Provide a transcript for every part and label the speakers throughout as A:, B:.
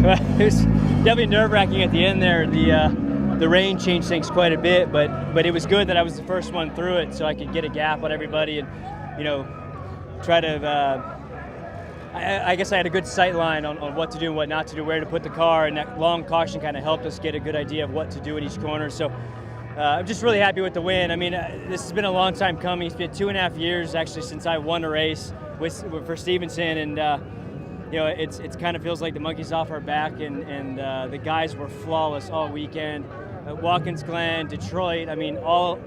A: It was definitely nerve-wracking at the end there. The rain changed things quite a bit, but it was good that I was the first one through it, so I could get a gap on everybody and, try to. I guess I had a good sight line on what to do and what not to do, where to put the car, and that long caution kind of helped us get a good idea of what to do in each corner. So I'm just really happy with the win. I mean, this has been a long time coming. It's been 2.5 years actually since I won a race for Stevenson, and it's kind of feels like the monkey's off our back, and the guys were flawless all weekend. Watkins Glen, Detroit, I mean, all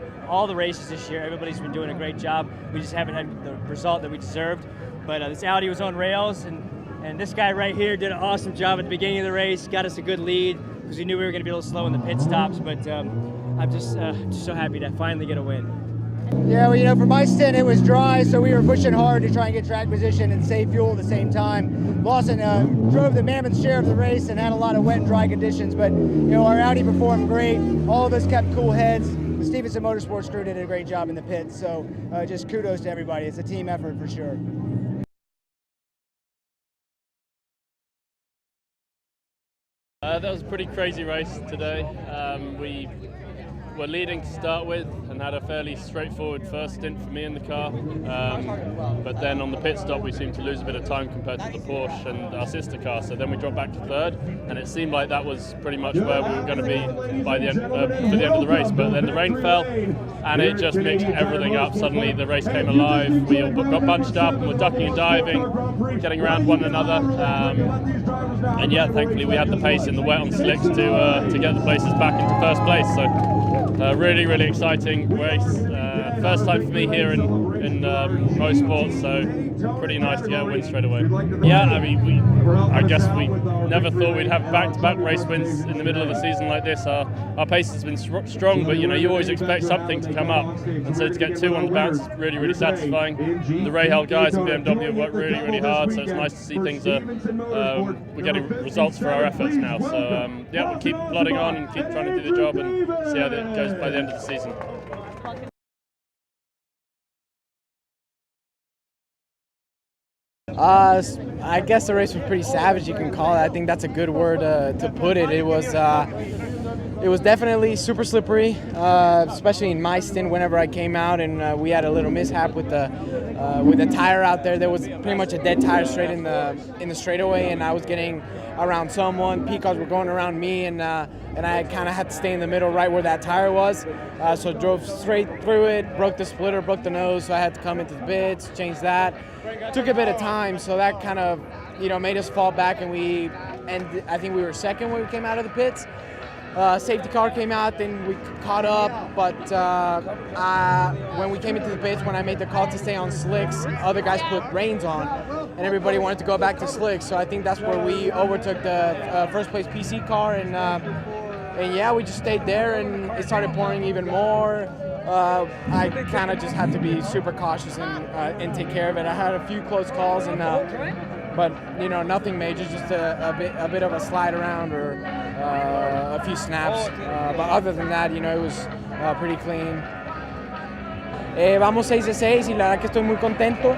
A: the races this year, everybody's been doing a great job. We just haven't had the result that we deserved. But this Audi was on rails, and this guy right here did an awesome job at the beginning of the race, got us a good lead because we knew we were going to be a little slow in the pit stops. But I'm just so happy to finally get a win.
B: Yeah, well, for my stint, it was dry, so we were pushing hard to try and get track position and save fuel at the same time. Lawson drove the mammoth share of the race and had a lot of wet and dry conditions, but our Audi performed great. All of us kept cool heads. The Stevenson Motorsports crew did a great job in the pits, so just kudos to everybody. It's a team effort for sure.
C: That was a pretty crazy race today. We were leading to start with and had a fairly straightforward first stint for me in the car. But then on the pit stop we seemed to lose a bit of time compared to the Porsche and our sister car. So then we dropped back to third, and it seemed like that was pretty much where we were going to be by the end, for the end of the race. But then the rain fell and it just mixed everything up. Suddenly the race came alive. We all got bunched up and were ducking and diving, getting around one another. And yeah, thankfully we had the pace in the wet on slicks to get the places back into first place. So really, really exciting race. First time for me here in motorsports, so pretty nice to get a win straight away. Yeah, I mean, I guess we never thought we'd have back-to-back race wins in the middle of a season like this. Our pace has been strong, but you always expect something to come up, and so to get 2 on the bounce is really, really satisfying. The Rahal guys and BMW have worked really, really hard, so it's nice to see things we're getting results for our efforts now. So yeah, we'll keep plodding on and keep trying to do the job and see how that goes by the end of the season.
D: I guess the race was pretty savage, you can call it. I think that's a good word to put it. It was definitely super slippery, especially in my stint whenever I came out, and we had a little mishap with the tire out there. There was pretty much a dead tire straight in the straightaway, and I was getting around someone. P-cars were going around me, and I kind of had to stay in the middle right where that tire was. So I drove straight through it, broke the splitter, broke the nose, so I had to come into the pits, change that. Took a bit of time, so that kind of made us fall back, and I think we were second when we came out of the pits. Safety car came out, then we caught up, but when we came into the pits, when I made the call to stay on slicks, other guys put reins on, and everybody wanted to go back to slicks, so I think that's where we overtook the first place PC car, and yeah, we just stayed there, and it started pouring even more. I kind of just had to be super cautious and take care of it. I had a few close calls, but nothing major, just a bit of a slide around or a few snaps. But other than that, it was pretty clean. Vamos 6 de 6 y la verdad que estoy muy contento.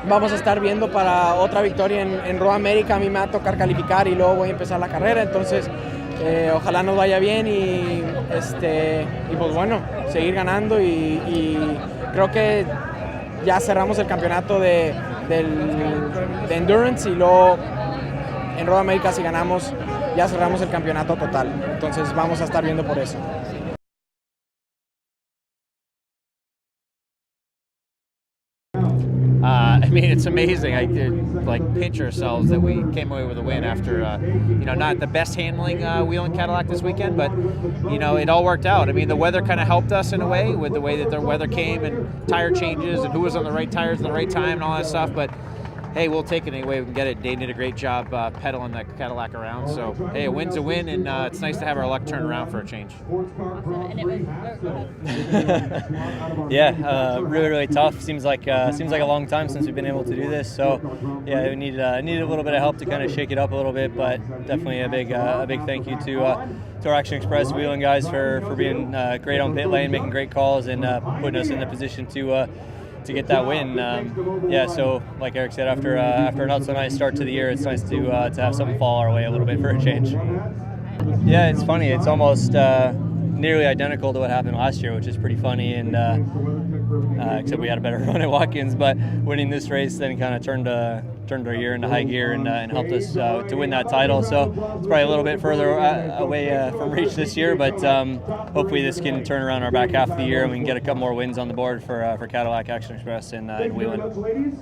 D: Vamos a estar viendo para otra victoria en Road America. A mí me va a tocar calificar y luego voy a empezar la carrera, entonces ojalá nos vaya bien y pues bueno, seguir ganando y creo que ya cerramos el campeonato de Endurance y luego en Road America si ganamos ya cerramos el campeonato total, entonces vamos a estar viendo por eso.
E: I mean, it's amazing. I could pinch ourselves that we came away with a win after, not the best handling wheel and Cadillac this weekend, but it all worked out. I mean, the weather kind of helped us in a way with the way that the weather came and tire changes and who was on the right tires at the right time and all that stuff. But hey, we'll take it any way we can get it. Dane did a great job pedaling the Cadillac around. So hey, a win's a win, and it's nice to have our luck turn around for a change.
A: Yeah, really, really tough. Seems like a long time since we've been able to do this. So yeah, we needed a little bit of help to kind of shake it up a little bit. But definitely a big thank you to our Action Express wheeling guys for being great on pit lane, making great calls, and putting us in the position to to get that win. Yeah, so like Eric said, after a not so nice start to the year, it's nice to have something fall our way a little bit for a change. Yeah, it's funny. It's almost nearly identical to what happened last year, which is pretty funny. And except we had a better run at Watkins, but winning this race then kind of turned our year into high gear and helped us to win that title. So it's probably a little bit further away from reach this year, but hopefully this can turn around our back half of the year and we can get a couple more wins on the board for Cadillac Action Express in Wheeling.